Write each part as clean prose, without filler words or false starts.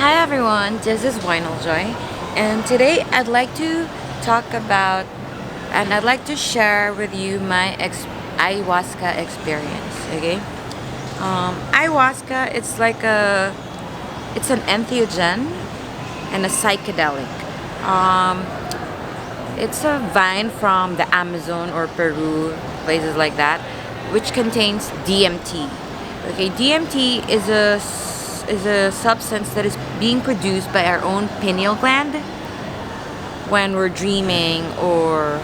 Hi everyone, this is Joy, and today I'd like to talk about and I'd like to share with you my ayahuasca experience. Okay, ayahuasca it's an entheogen and a psychedelic. Um, it's a vine from the Amazon or Peru, places like that, which contains DMT. Okay, DMT is a substance that is being produced by our own pineal gland when we're dreaming or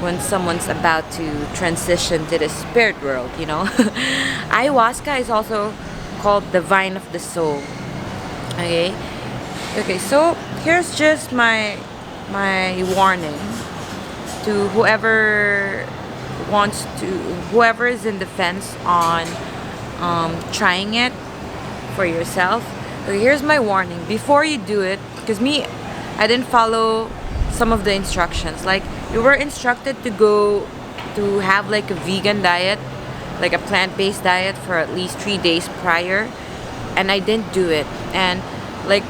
when someone's about to transition to the spirit world, you know. Ayahuasca is also called the vine of the soul. Okay? Okay, so here's just my warning to whoever is in the fence on trying it for yourself. So here's my warning before you do it, because I didn't follow some of the instructions. Like, you were instructed to have like a vegan diet, like a plant-based diet for at least 3 days prior, and I didn't do it. And like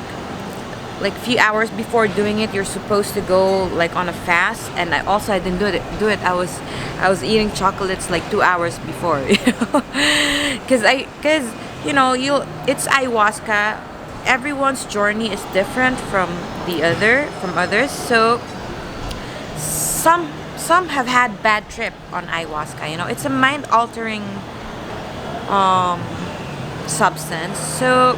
few hours before doing it, you're supposed to go like on a fast, and I didn't do it. I was eating chocolates like 2 hours before, because it's ayahuasca. Everyone's journey is different from others. So some have had bad trip on ayahuasca. It's a mind altering um substance. So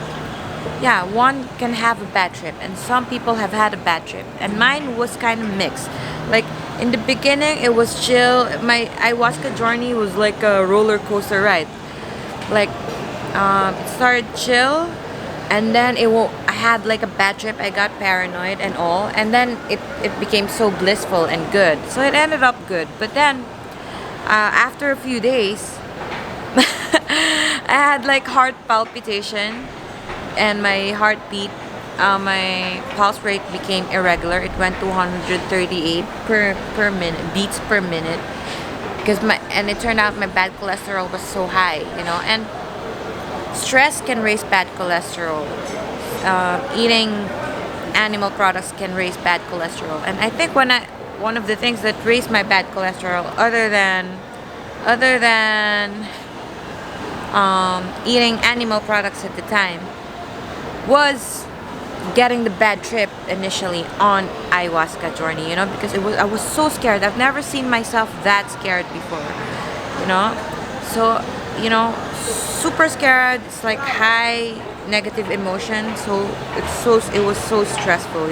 yeah, one can have a bad trip, and some people have had a bad trip, and mine was kind of mixed. Like, in the beginning it was chill. My ayahuasca journey was like a roller coaster ride. Like, it started chill, and then I had like a bad trip. I got paranoid and all, and then it became so blissful and good, so it ended up good. But then after a few days I had like heart palpitation, and my heartbeat, my pulse rate became irregular. It went to 138 per minute beats per minute, and it turned out my bad cholesterol was so high, and stress can raise bad cholesterol. Eating animal products can raise bad cholesterol, and I think one of the things that raised my bad cholesterol, other than eating animal products at the time, was getting the bad trip initially on ayahuasca journey, because I was so scared. I've never seen myself that scared before, you know so super scared. It's like high negative emotion, so it was so stressful,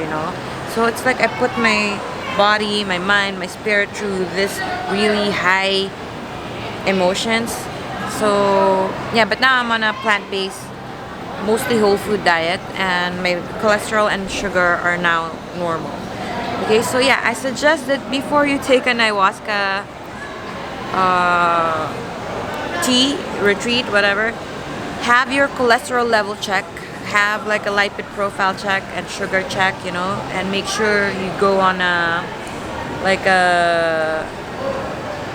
so it's like I put my body, my mind, my spirit through this really high emotions. So yeah, but now I'm on a plant-based, mostly whole food diet, and my cholesterol and sugar are now normal. Okay, so yeah, I suggest that before you take an ayahuasca tea, retreat, whatever, have your cholesterol level check, have like a lipid profile check and sugar check, and make sure you go on a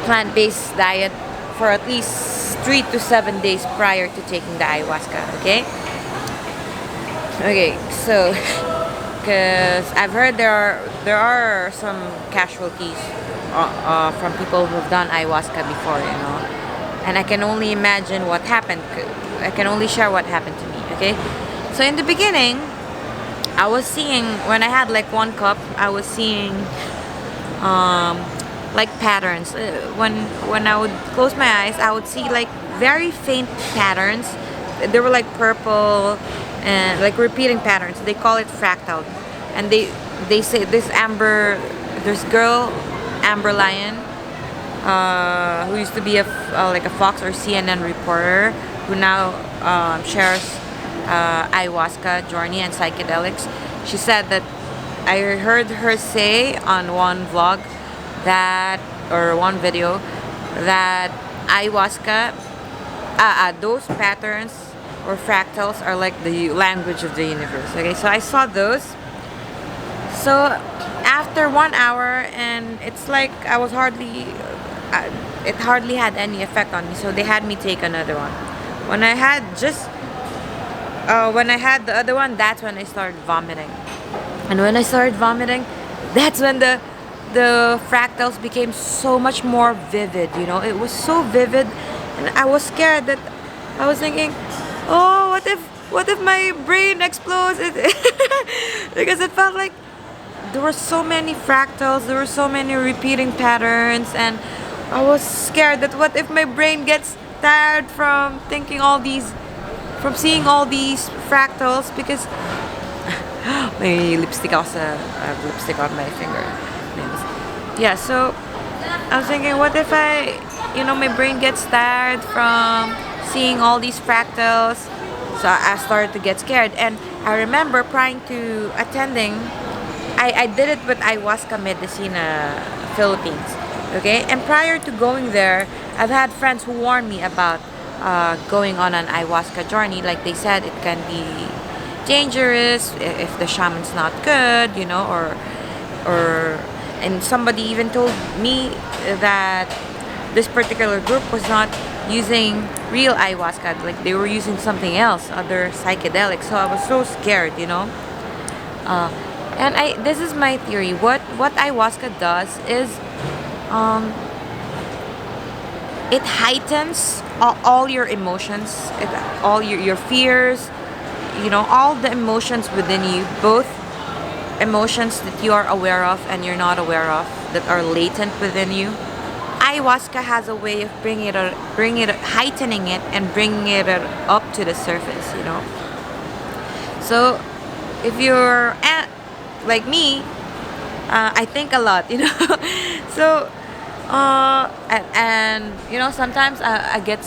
plant-based diet for at least 3 to 7 days prior to taking the ayahuasca. Okay, so because I've heard there are some casualties from people who've done ayahuasca before, and I can only imagine what happened. I can only share what happened to me. Okay, so in the beginning, I was seeing, when I had like 1 cup, I was seeing like patterns. When I would close my eyes, I would see like very faint patterns. They were like purple and like repeating patterns. They call it fractal, and they say this girl, Amber Lion, who used to be like a Fox or CNN reporter, who now shares ayahuasca journey and psychedelics. She said that I heard her say on one vlog or one video, that ayahuasca, those patterns or fractals are like the language of the universe. Okay, so I saw those. So after 1 hour, and it's like it hardly had any effect on me. So they had me take another one. When I had just when I had the other one, that's when I started vomiting. And when I started vomiting, that's when the fractals became so much more vivid. You know, it was so vivid, and I was scared that I was thinking, oh, what if my brain explodes? Because it felt like there were so many fractals, there were so many repeating patterns, and I was scared that what if my brain gets tired from thinking all these, from seeing all these fractals, because may lipstick also, I have lipstick on my finger. Yeah, so I was thinking, what if my brain gets tired from seeing all these fractals? So I started to get scared, and I remember prior to attending, I did it with Ayahuasca Medicina Philippines. Okay, and prior to going there, I've had friends who warned me about going on an ayahuasca journey. Like they said, it can be dangerous if the shaman's not good, or and somebody even told me that this particular group was not using real ayahuasca, like they were using something else, other psychedelics. So I was so scared. Uh, and this is my theory. What ayahuasca does is, it heightens all your emotions, all your fears, all the emotions within you, both emotions that you are aware of and you're not aware of, that are latent within you. Ayahuasca has a way of heightening it and bringing it up to the surface. So if you're like me, I think a lot. So and sometimes I get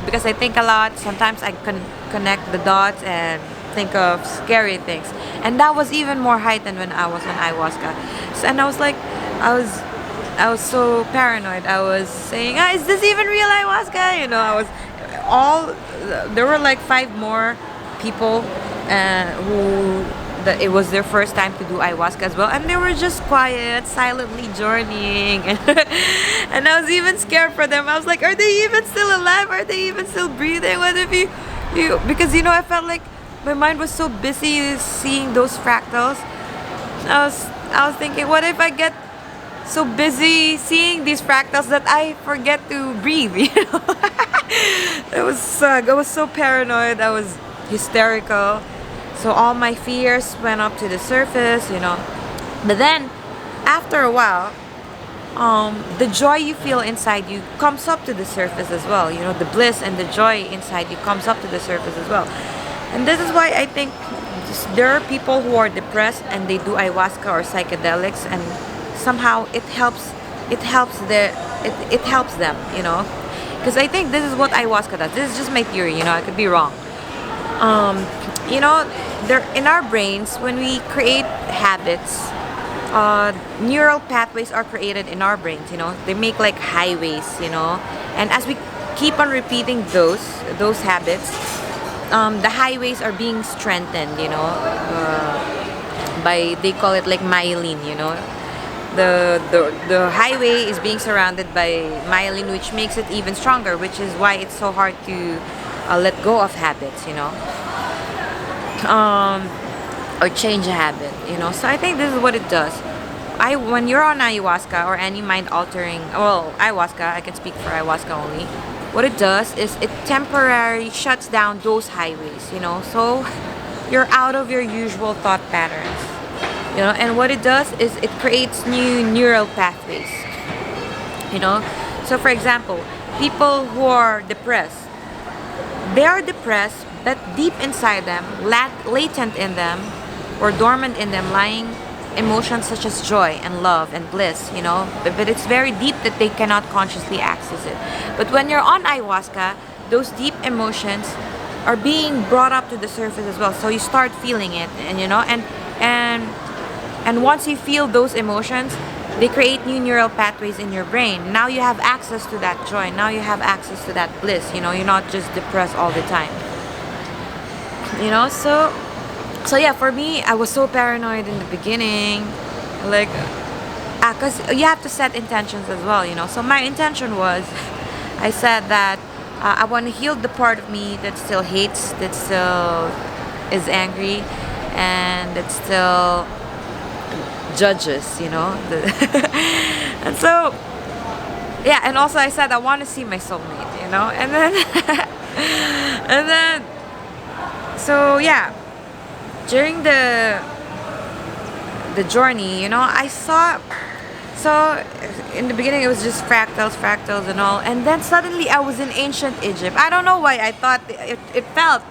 because I think a lot, sometimes I can connect the dots and think of scary things, and that was even more heightened when I was on ayahuasca. And I was like, I was so paranoid. I was saying, is this even real ayahuasca? There were like 5 more people who that it was their first time to do ayahuasca as well, and they were just quiet, silently journeying, and I was even scared for them. I was like, are they even still alive? Are they even still breathing? What if you because I felt like my mind was so busy seeing those fractals. I was thinking, what if I get so busy seeing these fractals that I forget to breathe? I was so paranoid. I was hysterical. So all my fears went up to the surface. But then, after a while, the joy you feel inside you comes up to the surface as well. The bliss and the joy inside you comes up to the surface as well. And this is why I think there are people who are depressed and they do ayahuasca or psychedelics, and somehow it helps them. Because I think this is what ayahuasca does. This is just my theory. I could be wrong. There in our brains, when we create habits, neural pathways are created in our brains. They make like highways. And as we keep on repeating those habits, the highways are being strengthened. By, they call it like myelin. The highway is being surrounded by myelin, which makes it even stronger, which is why it's so hard to let go of habits. Or change a habit. So I think this is what it does. When you're on ayahuasca or any mind altering, well, ayahuasca, I can speak for ayahuasca only. What it does is it temporarily shuts down those highways. So you're out of your usual thought patterns. And what it does is it creates new neural pathways. So for example, people who are depressed, they are depressed, but deep inside them, latent in them, or dormant in them, lying emotions such as joy and love and bliss, but it's very deep that they cannot consciously access it. But when you're on ayahuasca, those deep emotions are being brought up to the surface as well. So you start feeling it, and once you feel those emotions, they create new neural pathways in your brain. Now you have access to that joy. Now you have access to that bliss. You're not just depressed all the time. So yeah, for me, I was so paranoid in the beginning, like, because you have to set intentions as well. So my intention was, I said that I want to heal the part of me that still hates, that still is angry, and that still judges, and so, yeah, and also I said I want to see my soulmate, and then, and then, so yeah, during the journey, I saw. So in the beginning it was just fractals and all, and then suddenly I was in ancient Egypt. I don't know why I thought it felt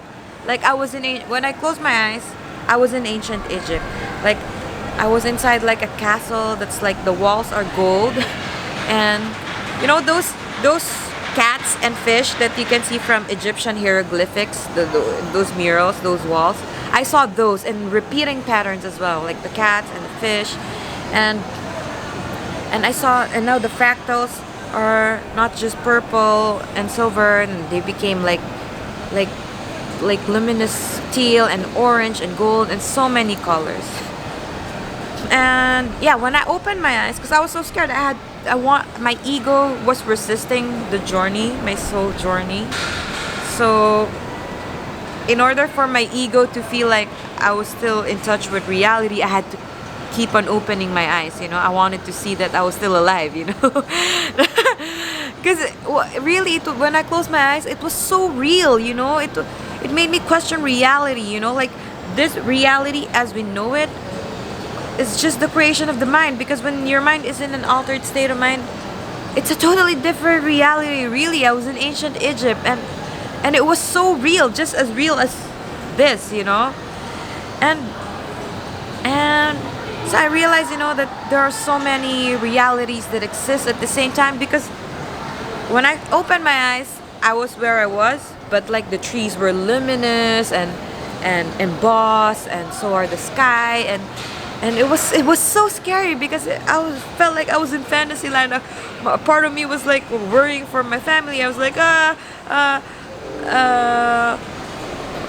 like I was when I closed my eyes, I was in ancient Egypt. Like I was inside like a castle that's like the walls are gold, and those cats and fish that you can see from Egyptian hieroglyphics, those murals, those walls. I saw those in repeating patterns as well, like the cats and the fish, and I saw, and now the fractals are not just purple and silver, and they became like luminous teal and orange and gold and so many colors. And yeah, when I opened my eyes, because I was so scared, my ego was resisting the journey, my soul journey. So in order for my ego to feel like I was still in touch with reality, I had to keep on opening my eyes. I wanted to see that I was still alive. Because really, when I closed my eyes, it was so real. It made me question reality. Like this reality as we know it is just the creation of the mind. Because when your mind is in an altered state of mind, it's a totally different reality. Really, I was in ancient Egypt, and it was so real, just as real as this. And so I realized, that there are so many realities that exist at the same time, because when I opened my eyes, I was where I was, but like the trees were luminous and embossed, and so are the sky, and it was so scary, because felt like I was in fantasy land. A part of me was like worrying for my family. I was like,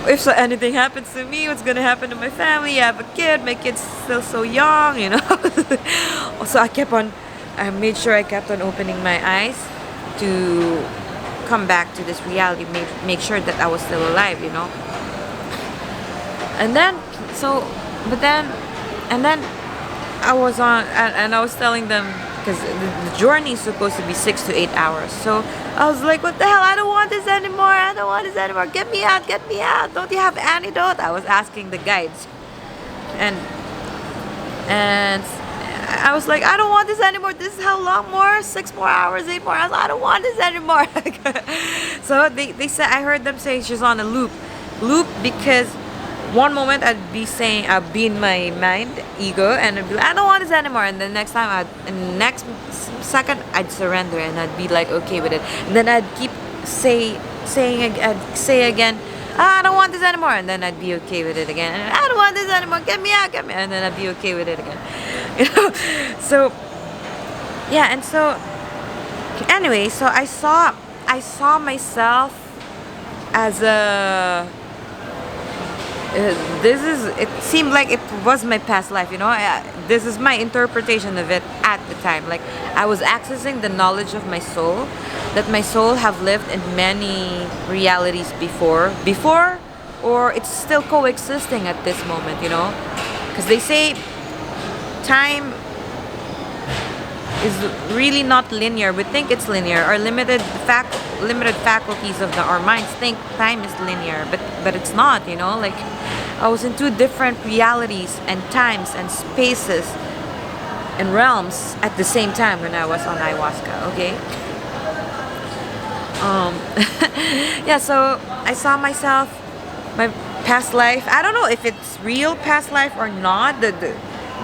if anything happens to me, what's gonna happen to my family? I have a kid, my kid's still so young, So I made sure I kept on opening my eyes to come back to this reality, make sure that I was still alive, And then, and then I was on, and I was telling them, because the journey is supposed to be 6 to 8 hours. So I was like, what the hell? I don't want this anymore. I don't want this anymore. Get me out. Get me out. Don't you have antidote? I was asking the guides. And I was like, I don't want this anymore. This is how long more? 6 more hours, 8 more hours. I don't want this anymore. So they said, I heard them say she's on a loop, because one moment I'd be in my mind, ego, and I'd be like, I don't want this anymore. And the next second, I'd surrender, and I'd be like okay with it. And then I'd keep saying again, I don't want this anymore. And then I'd be okay with it again. And I don't want this anymore. Get me out, get me out. And then I'd be okay with it again. So yeah, and so anyway, so I saw myself as a. It seemed like it was my past life, this is my interpretation of it at the time. Like I was accessing the knowledge of my soul, that my soul have lived in many realities before, or it's still coexisting at this moment, because they say time is really not linear. We think it's linear. Our limited faculties of our minds think time is linear, but it's not. Like I was in two different realities and times and spaces and realms at the same time when I was on ayahuasca. Okay. Yeah. So I saw myself, my past life. I don't know if it's real past life or not.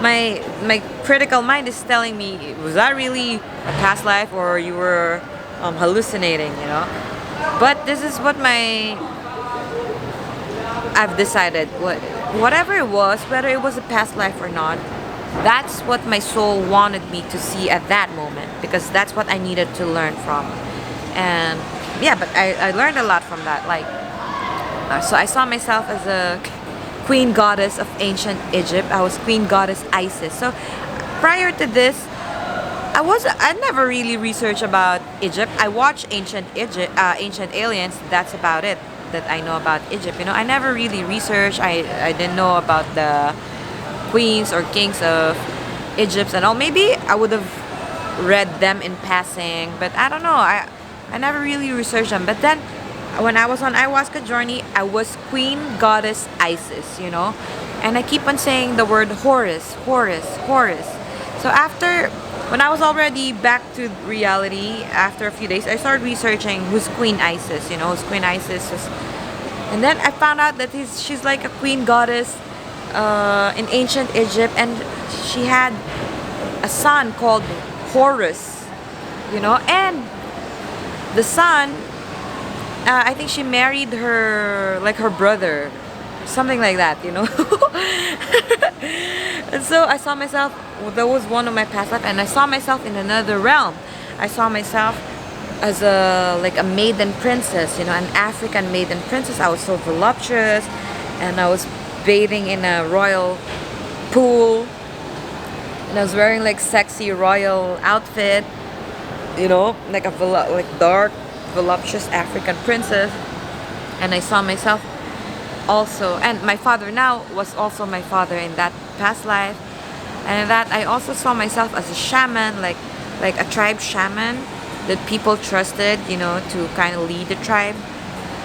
My critical mind is telling me, was that really a past life, or you were hallucinating, But this is what I've decided. Whatever it was, whether it was a past life or not, that's what my soul wanted me to see at that moment, because that's what I needed to learn from. And yeah, but I learned a lot from that. So I saw myself as a queen goddess of ancient Egypt. I was queen goddess Isis. So prior to this, I never really researched about Egypt. I watched Ancient Aliens. That's about it that I know about Egypt. I never really researched. I didn't know about the queens or kings of Egypt and all. Maybe I would have read them in passing, but I don't know. I never really researched them. But then when I was on ayahuasca journey, I was Queen Goddess Isis. And I keep on saying the word Horus, Horus, Horus. So when I was already back to reality, after a few days, I started researching who's Queen Isis, who's Queen Isis is. And then I found out that she's like a queen goddess in ancient Egypt, and she had a son called Horus, and the son, I think she married her brother, something like that. And so I saw myself, that was one of my past life, and I saw myself in another realm. I saw myself as a maiden princess, an African maiden princess. I was so voluptuous, and I was bathing in a royal pool, and I was wearing like sexy royal outfit, like like dark voluptuous African princess. And I saw myself also, and my father now was also my father in that past life. And in that I also saw myself as a shaman, like a tribe shaman that people trusted, to kind of lead the tribe.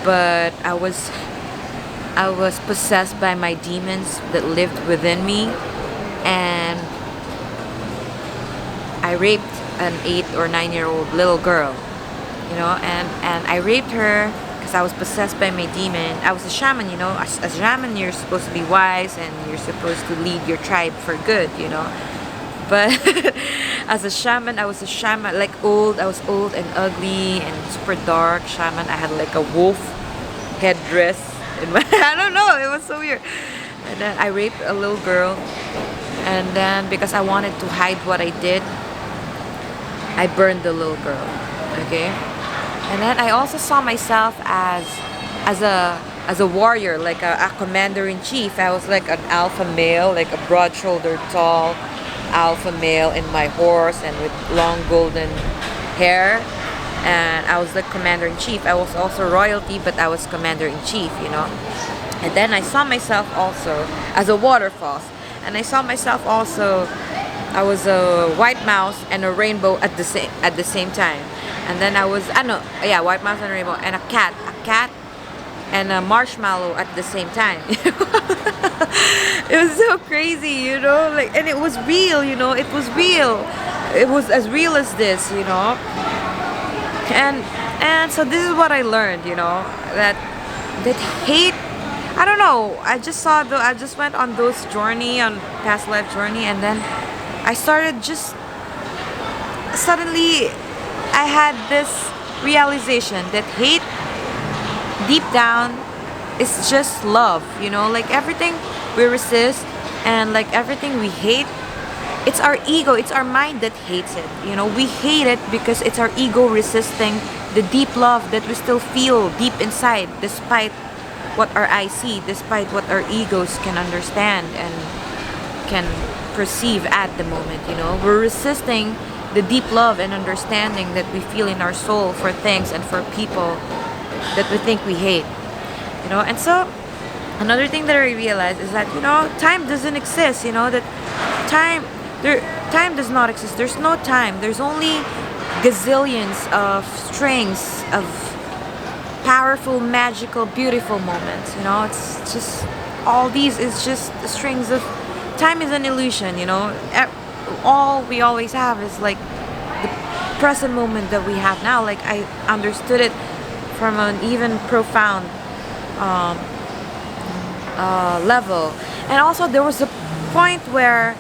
But I was possessed by my demons that lived within me, and I raped an 8 or 9 year old little girl, and I raped her because I was possessed by my demon. I was a shaman, as a shaman you're supposed to be wise and you're supposed to lead your tribe for good, but as a shaman, I was a shaman, I was old and ugly and super dark shaman. I had like a wolf headdress in my, I don't know, it was so weird. And then I raped a little girl, and then because I wanted to hide what I did, I burned the little girl. Okay. And then I also saw myself as a warrior, like a commander-in-chief. I was like an alpha male, like a broad-shouldered, tall alpha male in my horse and with long golden hair. And I was the commander-in-chief. I was also royalty, but I was commander-in-chief, And then I saw myself also as a waterfall. And I saw myself also, I was a white mouse and a rainbow at the same time. And then white mouse and a rainbow, and a cat and a marshmallow at the same time. It was so crazy, and it was real, it was real. It was as real as this, And so this is what I learned, that hate, I don't know, I just went on those on past life journey, and then I started suddenly I had this realization that hate deep down is just love, like everything we resist and like everything we hate, it's our ego, it's our mind that hates it. We hate it because it's our ego resisting the deep love that we still feel deep inside, despite what our eyes see, despite what our egos can understand and can perceive at the moment. We're resisting the deep love and understanding that we feel in our soul for things and for people that we think we hate. And so another thing that I realized is that time doesn't exist. That time does not exist. There's no time. There's only gazillions of strings of powerful, magical, beautiful moments. It's just all these is just strings of time. Is an illusion. All we always have is like the present moment that we have now. Like I understood it from an even profound level. And also there was a point where